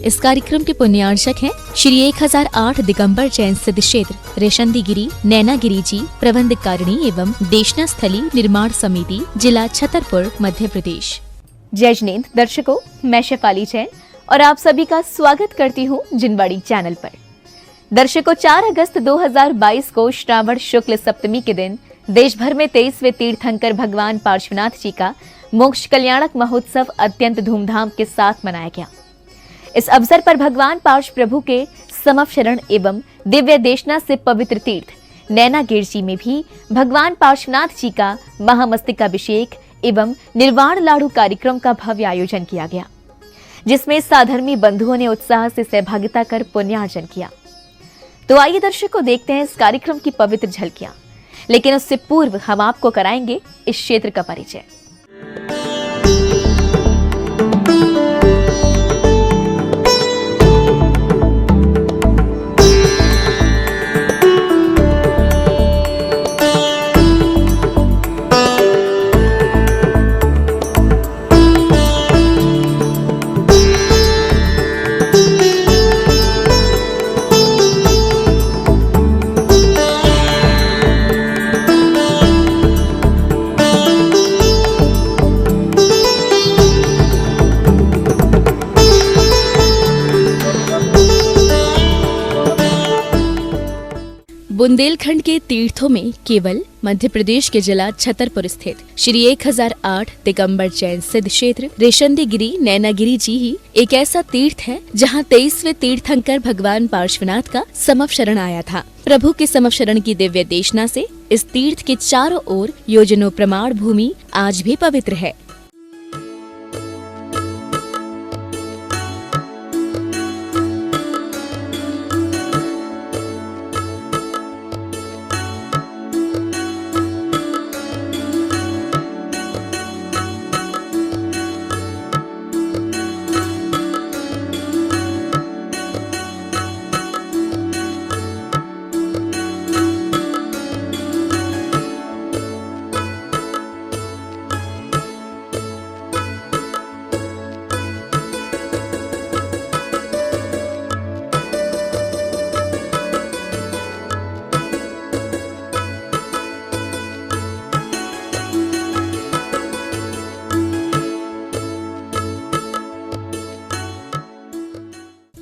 इस कार्यक्रम के पुण्यार्चक हैं श्री 1008 दिगंबर जैन सिद्ध क्षेत्र रेशंदी गिरी नैनागिरी जी प्रबंधकारिणी एवं देशना स्थली निर्माण समिति जिला छतरपुर मध्य प्रदेश। जय जिनेंद्र दर्शकों, मैं शेफाली जैन और आप सभी का स्वागत करती हूँ जिनवाड़ी चैनल पर। दर्शकों, 4 अगस्त 2022 को श्रावण शुक्ल सप्तमी के दिन देश भर में 23वें तीर्थंकर भगवान पार्श्वनाथ जी का मोक्ष कल्याणक महोत्सव अत्यंत धूमधाम के साथ मनाया गया। इस अवसर पर भगवान पार्श्व प्रभु के समवशरण एवं दिव्य देशना से पवित्र तीर्थ नैनागिर जी में भी भगवान पार्श्वनाथ जी का महामस्तकाभिषेक एवं निर्वाण लाडू कार्यक्रम का भव्य आयोजन किया गया, जिसमें साधर्मी बंधुओं ने उत्साह से सहभागिता कर पुण्यार्जन किया। तो आइए दर्शकों, देखते हैं इस कार्यक्रम की पवित्र झलकियां, लेकिन उससे पूर्व हम आपको कराएंगे इस क्षेत्र का परिचय। बुंदेलखंड के तीर्थों में केवल मध्य प्रदेश के जिला छतरपुर स्थित श्री 1008 दिगंबर जैन सिद्ध क्षेत्र रेशंदी गिरी नैनागिरी जी ही एक ऐसा तीर्थ है जहां 23वें तीर्थंकर भगवान पार्श्वनाथ का समवशरण आया था। प्रभु के समवशरण की दिव्य देशना से इस तीर्थ के चारों ओर योजनों प्रमाण भूमि आज भी पवित्र है।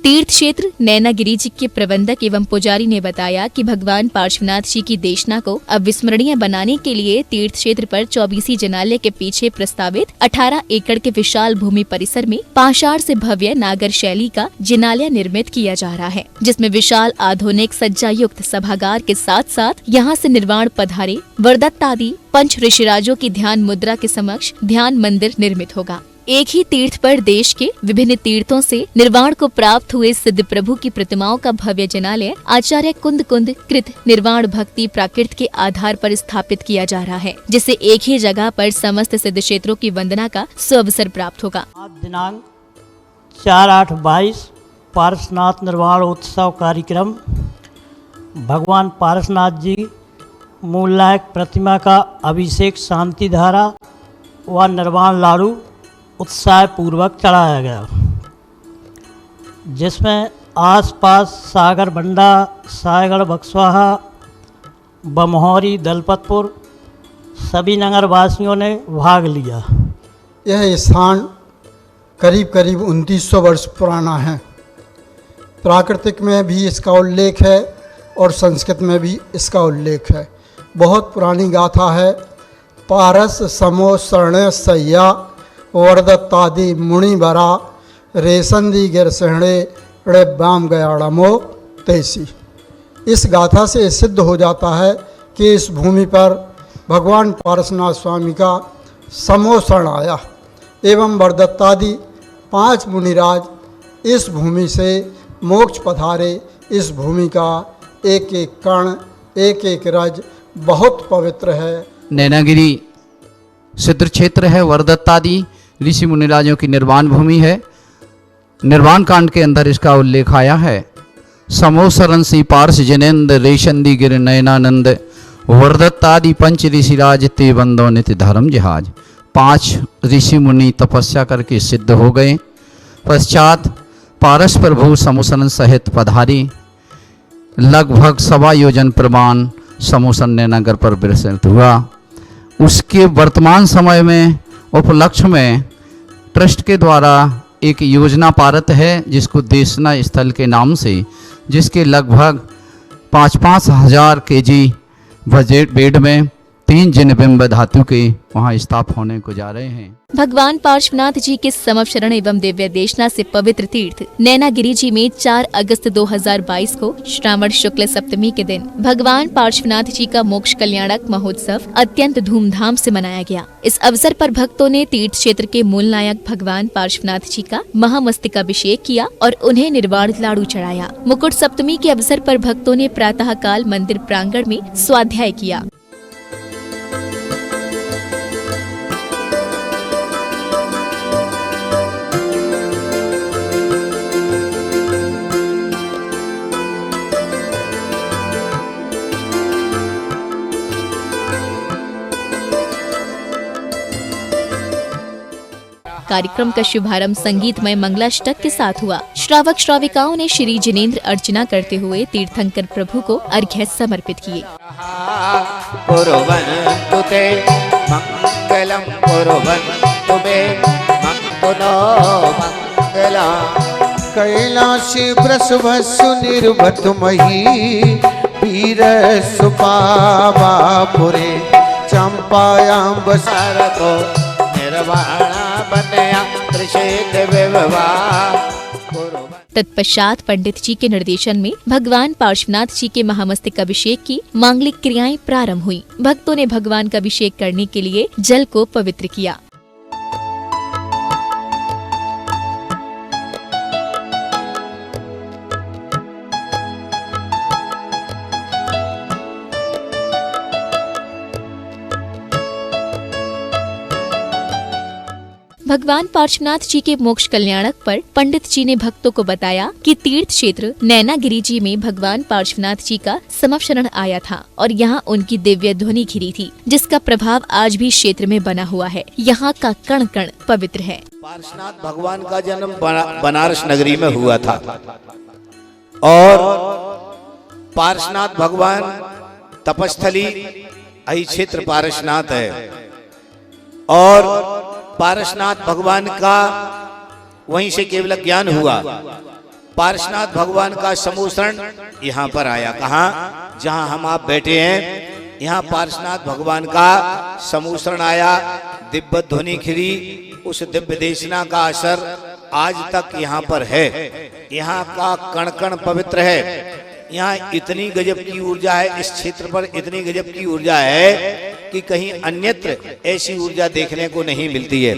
तीर्थ क्षेत्र नैनागिरी जी के प्रबंधक एवं पुजारी ने बताया कि भगवान पार्श्वनाथ जी की देशना को अविस्मरणीय बनाने के लिए तीर्थ क्षेत्र पर 24 जिनालय के पीछे प्रस्तावित 18 एकड़ के विशाल भूमि परिसर में पाषाण से भव्य नागर शैली का जिनालय निर्मित किया जा रहा है, जिसमें विशाल आधुनिक सज्जा युक्त सभागार के साथ साथ यहाँ से निर्वाण पधारे वरदत्त आदि पंच ऋषिराजों की ध्यान मुद्रा के समक्ष ध्यान मंदिर निर्मित होगा। एक ही तीर्थ पर देश के विभिन्न तीर्थों से निर्वाण को प्राप्त हुए सिद्ध प्रभु की प्रतिमाओं का भव्य जिनालय आचार्य कुंद कृत निर्वाण भक्ति प्राकृत के आधार पर स्थापित किया जा रहा है, जिससे एक ही जगह पर समस्त सिद्ध क्षेत्रों की वंदना का सुअवसर प्राप्त होगा। दिनांक 4/8/22 पार्श्वनाथ निर्वाण उत्सव कार्यक्रम भगवान पार्श्वनाथ जी मूलनायक प्रतिमा का अभिषेक शांति धारा व निर्वाण लाडू उत्साह पूर्वक चढ़ाया गया, जिसमें आसपास सागर बंडा सायगढ़ बक्सवाहा बमहौरी दलपतपुर सभी नगर वासियों ने भाग लिया। यह स्थान करीब 2900 वर्ष पुराना है। प्राकृतिक में भी इसका उल्लेख है और संस्कृत में भी इसका उल्लेख है। बहुत पुरानी गाथा है। पारस समो शरण सैया वरदत्तादि मुनि बरा रेशंदी गिर सहणे रे बाम गयाड़मो तैसी। इस गाथा से सिद्ध हो जाता है कि इस भूमि पर भगवान पार्श्वनाथ स्वामी का समोषण आया एवं वरदत्तादि 5 मुनिराज इस भूमि से मोक्ष पधारे। इस भूमि का एक एक कण एक एक रज बहुत पवित्र है। नैनागिरी सिद्ध क्षेत्र है, वरदत्तादि ऋषि मुनिराजों की निर्वाण भूमि है। निर्वाण कांड के अंदर इसका उल्लेख आया है। समोसरन सी पार्श जनेन्द्र रेशंदी गिर नयनानंद वरदत्तादि पंच ऋषिराज ते बंदो नित्य धर्म जहाज। 5 ऋषि मुनि तपस्या करके सिद्ध हो गए। पश्चात पारस प्रभु समूसरन सहित पधारी। लगभग 1.25 योजन प्रमाण समूसन नैनागर पर विस्तृत हुआ। उसके वर्तमान समय में उपलक्ष्य में ट्रस्ट के द्वारा एक योजना पारित है जिसको देशना स्थल के नाम से, जिसके लगभग 5-5 हज़ार केजी बजट बेड में 3 जिनबिंब धातु के वहाँ स्थापित होने को जा रहे हैं। भगवान पार्श्वनाथ जी के समवशरण एवं दिव्य देशना से पवित्र तीर्थ नैनागिरी जी में 4 अगस्त 2022 को श्रावण शुक्ल सप्तमी के दिन भगवान पार्श्वनाथ जी का मोक्ष कल्याणक महोत्सव अत्यंत धूमधाम से मनाया गया। इस अवसर पर भक्तों ने तीर्थ क्षेत्र के मूल नायक भगवान पार्श्वनाथ जी का महामस्तकाभिषेक किया और उन्हें निर्वाण लाडू चढ़ाया। मुकुट सप्तमी के अवसर पर भक्तों ने प्रातः काल मंदिर प्रांगण में स्वाध्याय किया। कार्यक्रम का शुभारंभ संगीतमय मंगलाष्टक के साथ हुआ। श्रावक श्राविकाओं ने श्री जिनेंद्र अर्चना करते हुए तीर्थंकर प्रभु को अर्घ्य समर्पित किए। कुर्वन्तु ते मंगलम कुर्वन्तु मे मंगलो मंगलम्। कैलाशी वृषभस्सु निर्वतमही वीर सुपावापुरे चंपायां सरतो निर्वाण बनया त्रिषेद विवाह। तत्पश्चात पंडित जी के निर्देशन में भगवान पार्श्वनाथ जी के महामस्तकाभिषेक की मांगलिक क्रियाएं प्रारंभ हुई। भक्तों ने भगवान का अभिषेक करने के लिए जल को पवित्र किया। भगवान पार्श्वनाथ जी के मोक्ष कल्याणक पर पंडित जी ने भक्तों को बताया कि तीर्थ क्षेत्र नैनागिरी जी में भगवान पार्श्वनाथ जी का समवशरण आया था और यहाँ उनकी दिव्य ध्वनि घिरी थी, जिसका प्रभाव आज भी क्षेत्र में बना हुआ है। यहाँ का कण कण पवित्र है। पार्श्वनाथ भगवान का जन्म बनारस नगरी में हुआ था और पार्श्वनाथ भगवान तपस्थली अहि क्षेत्र पार्श्वनाथ है और पार्श्वनाथ भगवान का वहीं से केवल ज्ञान हुआ। पार्श्वनाथ भगवान का समूसरण यहाँ पर आया। कहाँ? जहाँ हम आप बैठे हैं, यहाँ पार्श्वनाथ भगवान का समूसरण आया, दिव्य ध्वनि खिरी। उस दिव्य देशना का असर आज तक यहाँ पर है। यहाँ का कण कण पवित्र है। यहाँ इतनी गजब की ऊर्जा है, इस क्षेत्र पर इतनी गजब की ऊर्जा है कि कहीं अन्यत्र ऐसी ऊर्जा देखने को नहीं मिलती है,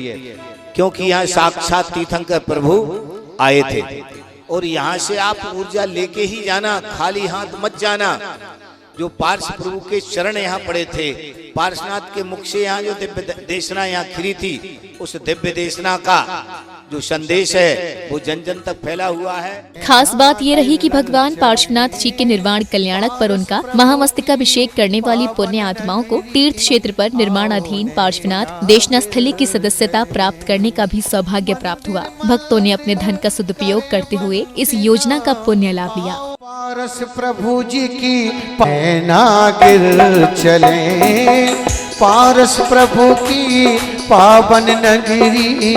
क्योंकि यहाँ साक्षात तीर्थंकर प्रभु आए थे। और यहाँ से आप ऊर्जा लेके ही जाना, खाली हाथ मत जाना। जो पार्श्व प्रभु के चरण यहाँ पड़े थे, पार्श्वनाथ के मुख से यहाँ जो दिव्य देशना यहाँ खिरी थी, उस दिव्य देशना का जो संदेश है वो जन जन तक फैला हुआ है। खास बात ये रही कि भगवान पार्श्वनाथ जी के निर्वाण कल्याणक पर उनका महामस्तकाभिषेक करने वाली पुण्य आत्माओं को तीर्थ क्षेत्र पर निर्माणाधीन पार्श्वनाथ देशना स्थली की सदस्यता प्राप्त करने का भी सौभाग्य प्राप्त हुआ। भक्तों ने अपने धन का सदुपयोग करते हुए इस योजना का पुण्य लाभ लिया। पारस प्रभु जी की नैनागिर चले, पारस प्रभु की पावन नगरी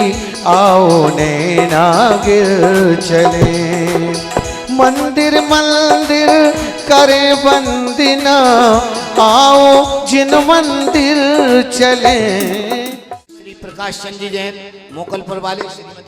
आओ नैनागिर चले। मंदिर मंदिर करे वंदना आओ जिन मंदिर चले। श्री प्रकाश चंद जी जैन मोकलपुर वाले,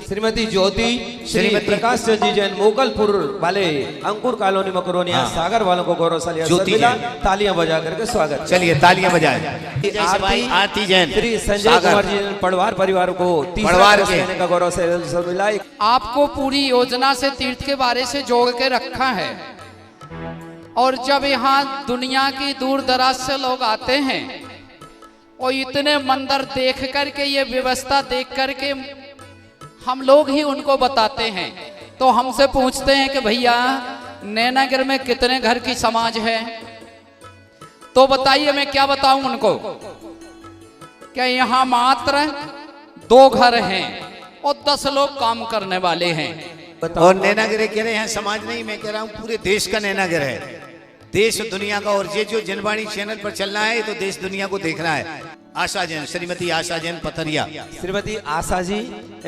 श्रीमती ज्योति श्री प्रकाश चंद जी जैन मोकलपुर वाले अंकुर कॉलोनी मकरोनिया सागर वालों को गौरवशाली ज्योति तालियां बजा करके स्वागत। चलिए तालियां बजाएं। आरती जैन श्री संजय कुमार जी पड़वार परिवार को पड़वार का गौरव मिला। आपको पूरी योजना से तीर्थ के बारे से जोड़ के रखा है और जब यहाँ दुनिया की दूर दराज से लोग आते हैं और इतने मंदिर देख करके, ये व्यवस्था देख करके हम लोग ही उनको बताते हैं, तो हमसे पूछते हैं कि भैया नैनागिर में कितने घर की समाज है, तो बताइए मैं क्या बताऊं उनको। क्या यहाँ मात्र 2 घर हैं और 10 लोग काम करने वाले हैं। और नैनागिरी कह रहे हैं समाज नहीं, मैं कह रहा हूँ पूरे देश का नैनागिरी है, देश दुनिया का। और ये जो जनवाणी चैनल पर चलना है तो देश दुनिया को देखना है। आशा जैन, श्रीमती आशा जैन पथरिया, श्रीमती आशा जी,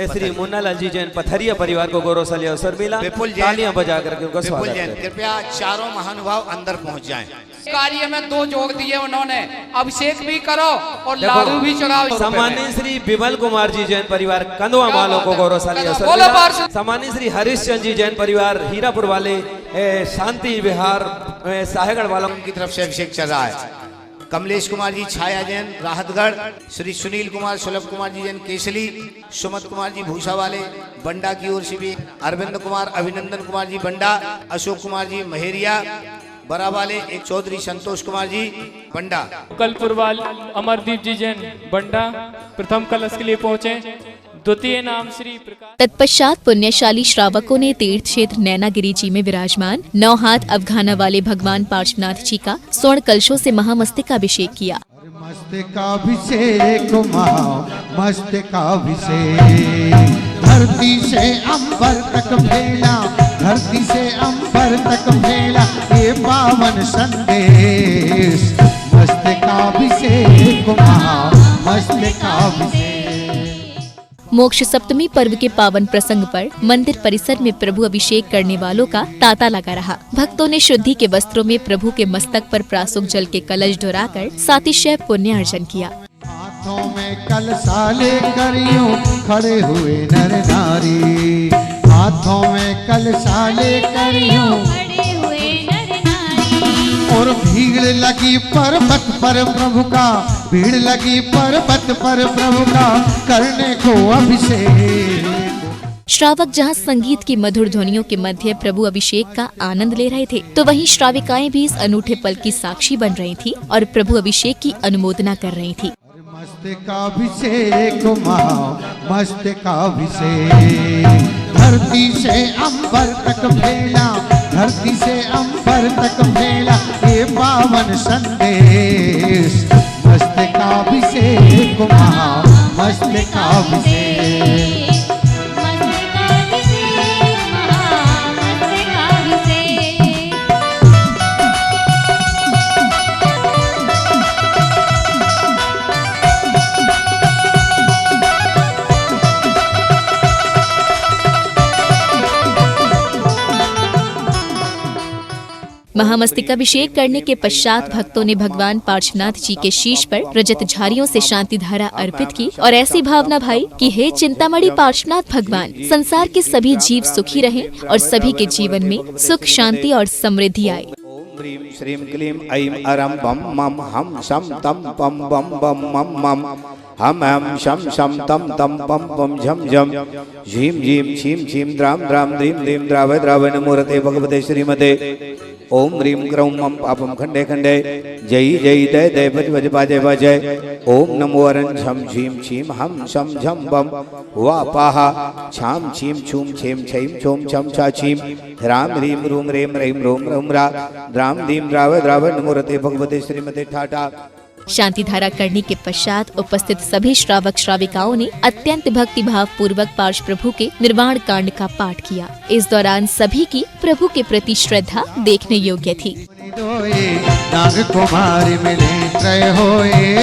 श्री मुन्नालाल जी जैन पथरिया परिवार को गौरवशाली अवसर मिला। विपुल जैन, तालियां बजा करके उनका विपुल स्वागत जैन, करें। कृपया चारों महानुभाव अंदर पहुंच जाएं। कार्य में 2 जोग दिए उन्होंने, अभिषेक भी करो और लाडू भी चढ़ाओ। सम्मानित श्री विमल कुमार जी जैन परिवार कंदवा वालों को गौरवशाली अवसर बोलो मिला। पार्षद। सम्मानित श्री हरिश्चंद्र जी जैन परिवार हीरापुर वाले शांति विहार साहेगढ़ वालों की तरफ से अभिषेक चल रहा है। कमलेश कुमार जी छाया जैन राहतगढ़, श्री सुनील कुमार सुलभ कुमार जी जैन केसली, सुमत कुमार जी भूसा वाले बंडा की ओर से भी, अरविंद कुमार अभिनंदन कुमार जी बंडा, अशोक कुमार जी महेरिया बरा वाले, एक चौधरी संतोष कुमार जी बंडा। कलपुरवाल अमरदीप जी जैन बंडा प्रथम कलश के लिए पहुंचे। द्वितीय नाम श्री प्रकाश। तत्पश्चात पुण्यशाली श्रावकों ने तीर्थ क्षेत्र नैनागिरी जी में विराजमान 9 हाथ अवघाना वाले भगवान पार्श्वनाथ जी का स्वर्ण कलशों से महामस्तकाभिषेक किया। मस्तकाभिषेक मस्तकाभिषेक, धरती से अंबर तक फैला, धरती से अंबर तक फैला ये पावन संदेश। मस्तकाभिषेक मस्तकाभिषेक। मोक्ष सप्तमी पर्व के पावन प्रसंग पर मंदिर परिसर में प्रभु अभिषेक करने वालों का तांता लगा रहा। भक्तों ने शुद्धि के वस्त्रों में प्रभु के मस्तक पर प्रासुक जल के कलश ढोराकर सातिशय पुण्य अर्जन किया। हाथों में कलशा लेकर यूं खड़े हुए नर नारी, हाथों में कलशा लेकर यूं खड़े हुए नर नारी। और भीड़ लगी पर्वत पर प्रभु का, भीड़ लगी पर्वत पर प्रभु का करने को अभिषेक। श्रावक जहां संगीत की मधुर ध्वनियों के मध्य प्रभु अभिषेक का आनंद ले रहे थे, तो वहीं श्राविकाएं भी इस अनूठे पल की साक्षी बन रही थी और प्रभु अभिषेक की अनुमोदना कर रही थी। मस्तकाभिषेक मस्तकाभिषेक, धरती से अंबर तक फैला, धरती से अंबर तक फैला ये पावन संदेश। मस्तकाभिषेक मस्तकाभिषेक। महामस्तकाभिषेक करने के पश्चात भक्तों ने भगवान पार्श्वनाथ जी के शीश पर रजत झारियों से शांति धारा अर्पित की और ऐसी भावना भाई कि हे चिंतामणि पार्श्वनाथ भगवान, संसार के सभी जीव सुखी रहें और सभी के जीवन में सुख शांति और समृद्धि आए। ओम ह्रीं श्रीं क्लीं ऐं अरं बम मम हम शम तम पम बम बम मम मम हम हम शम शम तम तम पम पम झम झम झीम झीम छीम छीम द्राम द्राम द्रीम द्रीम द्राव द्राव नमोरते भगवते श्रीमते। ओम ह्रीं क्रौं मम पापम खंडे खंडे जय जय दय दय भज भज बाजय बाजय। ओम नमो अरं झम झीम छीम हम शम झम बम वा पाहा छाम छीम छूम छेम छईम छोम छम छा छीम राम ह्रीं रूम रेम रहीम रोम रोम रा द्राम दीम द्राव द्राव नमोरते भगवते श्रीमते ठाठा। शांति धारा करने के पश्चात उपस्थित सभी श्रावक श्राविकाओं ने अत्यंत भक्ति भाव पूर्वक पार्श्व प्रभु के निर्वाण कांड का पाठ किया। इस दौरान सभी की प्रभु के प्रति श्रद्धा देखने योग्य थी। नाग कुमारी मिले त्रय होए,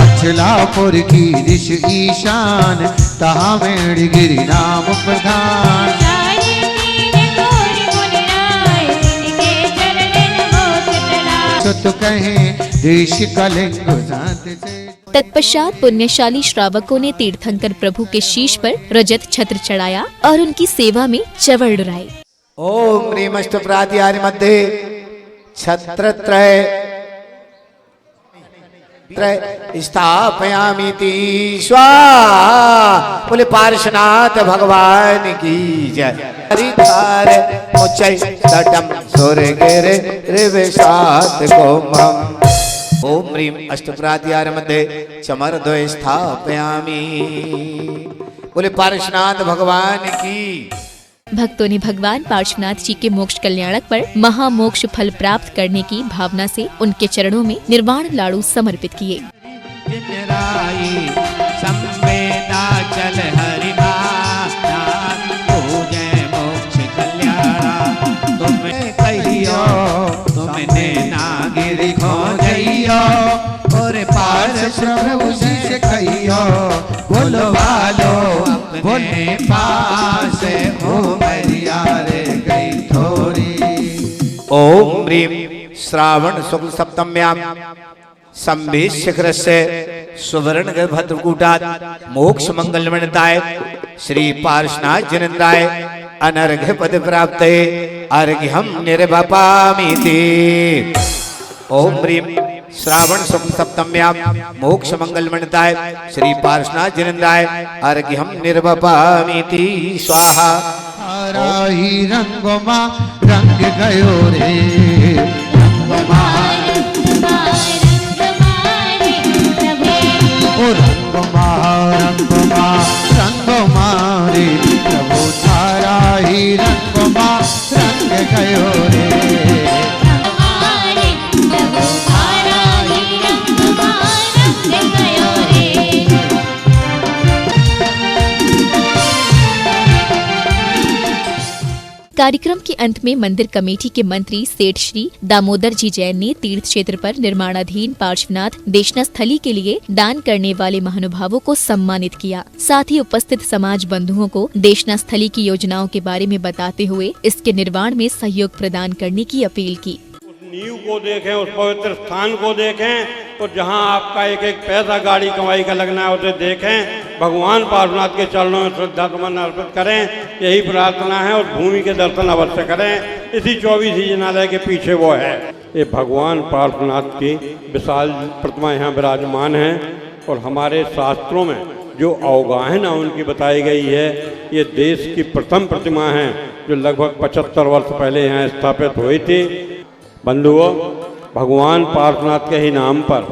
अचलापुर की ऋष ईशान तहा मेड़ गिरी नाम प्रधान। तो कहें देश कलिंग तत्पश्चात पुण्यशाली श्रावकों ने तीर्थंकर प्रभु के शीश पर रजत छत्र चढ़ाया और उनकी सेवा में चवर डुराए। ओम ह्रीमस्तु प्रातिहार्य मध्ये छत्रत्रय स्थापयामीति स्वाहा। बोले पार्श्वनाथ भगवान की जय। हरिद्वार मुचै तटम स्वर्गेरे रिवेशात कोमम। ओम ह्रीं अष्टप्रातिहार्य मध्ये चमरद्वय स्थापयामि। बोले पार्श्वनाथ भगवान की। भक्तों ने भगवान पार्श्वनाथ जी के मोक्ष कल्याणक पर महामोक्ष फल प्राप्त करने की भावना से उनके चरणों में निर्वाण लाडू समर्पित किए। राई संवेदा चल हरि भाना पूजे मोक्ष कल्याणा तुम्हें कहियो तुमने नागिरी खो जइयो और पारस प्रभु से कहियो बोलो भालो अपने पास हो मरिया रे गई थोड़ी। ओम ह्रीं श्रावण शुक्ल सप्तम्याम संभे शिखर से सुवर्ण भद्रकूटात मोक्ष मंगलमणिताय श्री पार्श्वनाथ जिनेन्द्राय अनर्घ्य पद प्राप्त अर्घ्यम निर्वपामीति। ओम ह्रीं श्रावण शुक्ल सप्तम्याम मोक्ष मंगलमणिताय श्री पार्श्वनाथ जिनेन्द्राय अर्घ्यम निर्वपामीति स्वाहा। राही रंगमा रंग गयो रे रंगमा ओ रंगमा रंगमा रंगमा रे प्रभु थारा ही रंगमा रंग गयो रे। कार्यक्रम के अंत में मंदिर कमेटी के मंत्री सेठ श्री दामोदर जी जैन ने तीर्थ क्षेत्र पर निर्माणाधीन पार्श्वनाथ देशना स्थली के लिए दान करने वाले महानुभावों को सम्मानित किया। साथ ही उपस्थित समाज बंधुओं को देशना स्थली की योजनाओं के बारे में बताते हुए इसके निर्माण में सहयोग प्रदान करने की अपील की। नींव को देखें, उस पवित्र स्थान को देखें और जहां आपका एक एक पैसा गाड़ी कमाई का लगना है उसे देखें। भगवान पार्श्वनाथ के चरणों में श्रद्धा सुमन अर्पित करें, यही प्रार्थना है। और भूमि के दर्शन अवश्य करें। इसी 24 जिनालय के पीछे वो है। ये भगवान पार्श्वनाथ की विशाल प्रतिमा यहाँ विराजमान है। और हमारे शास्त्रों में जो अवगाहन उनकी बताई गई है, ये देश की प्रथम प्रतिमा है जो लगभग 75 वर्ष पहले यहाँ स्थापित हुई थी। बंधुओं, भगवान पार्श्वनाथ के ही नाम पर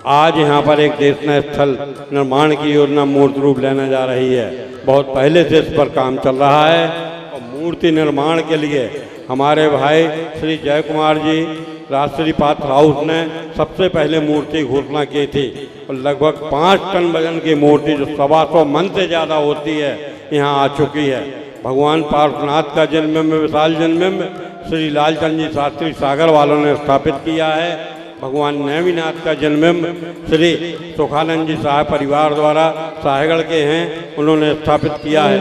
आज यहाँ पर एक देशना स्थल निर्माण की योजना मूर्त रूप लेने जा रही है। बहुत पहले से इस पर काम चल रहा है। और मूर्ति निर्माण के लिए हमारे भाई श्री जय कुमार जी राष्ट्रीय पात्र हाउस ने सबसे पहले मूर्ति घोषणा की थी। और लगभग 5 टन वजन की मूर्ति जो 125 मन से ज़्यादा होती है यहाँ आ चुकी है। भगवान पार्श्वनाथ का जन्म विशाल जन्म श्री लालचंद जी शास्त्री सागर वालों ने स्थापित किया है। भगवान नेमिनाथ का जन्म श्री सुखानंद जी साहब परिवार द्वारा साहेगढ़ के हैं, उन्होंने स्थापित किया है।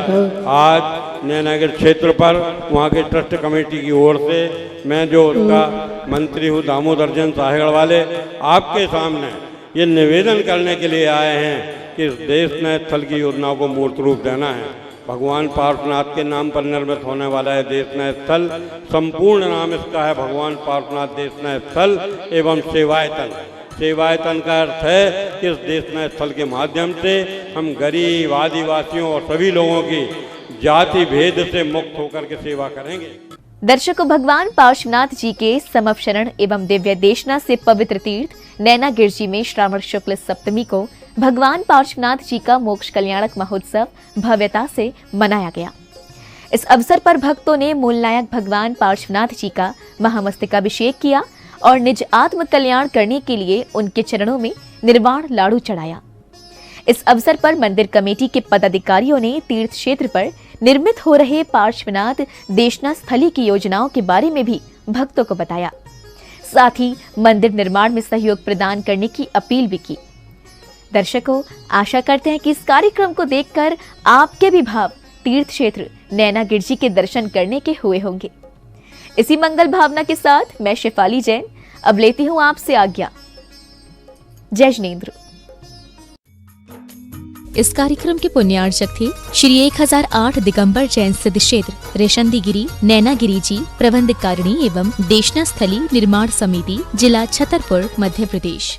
आज नैनागिर क्षेत्र पर वहाँ के ट्रस्ट कमेटी की ओर से मैं जो उसका मंत्री हूँ दामोदर जन साहेगढ़ वाले, आपके सामने ये निवेदन करने के लिए आए हैं कि इस देशना स्थल की योजनाओं को मूर्त रूप देना है। भगवान पार्श्वनाथ के नाम पर निर्मित होने वाला है देशना स्थल। संपूर्ण नाम इसका है भगवान पार्श्वनाथ देशना स्थल एवं सेवायतन। सेवायतन का अर्थ है कि इस देशना स्थल के माध्यम से हम गरीब आदिवासियों और सभी लोगों की जाति भेद से मुक्त होकर के सेवा करेंगे। दर्शकों, भगवान पार्श्वनाथ जी के समपशरण एवं दिव्य देशना से पवित्र तीर्थ नैनागिर जी में श्रावण शुक्ल सप्तमी को भगवान पार्श्वनाथ जी का मोक्ष कल्याणक महोत्सव भव्यता से मनाया गया। इस अवसर पर भक्तों ने मूलनायक भगवान पार्श्वनाथ जी का महामस्तकाभिषेक किया और निज आत्म कल्याण करने के लिए उनके चरणों में निर्वाण लाडू चढ़ाया। इस अवसर पर मंदिर कमेटी के पदाधिकारियों ने तीर्थ क्षेत्र पर निर्मित हो रहे पार्श्वनाथ देशना स्थली की योजनाओं के बारे में भी भक्तों को बताया। साथ ही मंदिर निर्माण में सहयोग प्रदान करने की अपील भी की। दर्शकों, आशा करते हैं कि इस कार्यक्रम को देखकर आपके भी भाव तीर्थ क्षेत्र नैनागिर जी के दर्शन करने के हुए होंगे। इसी मंगल भावना के साथ मैं शेफाली जैन अब लेती हूँ आपसे आज्ञा। जय जिनेंद्र। इस कार्यक्रम के पुण्यार्चक थे श्री 1008 दिगंबर जैन सिद्ध क्षेत्र रेशंदीगिरी नैनागिरी जी प्रबंधकारिणी एवं देशना स्थली निर्माण समिति जिला छतरपुर मध्य प्रदेश।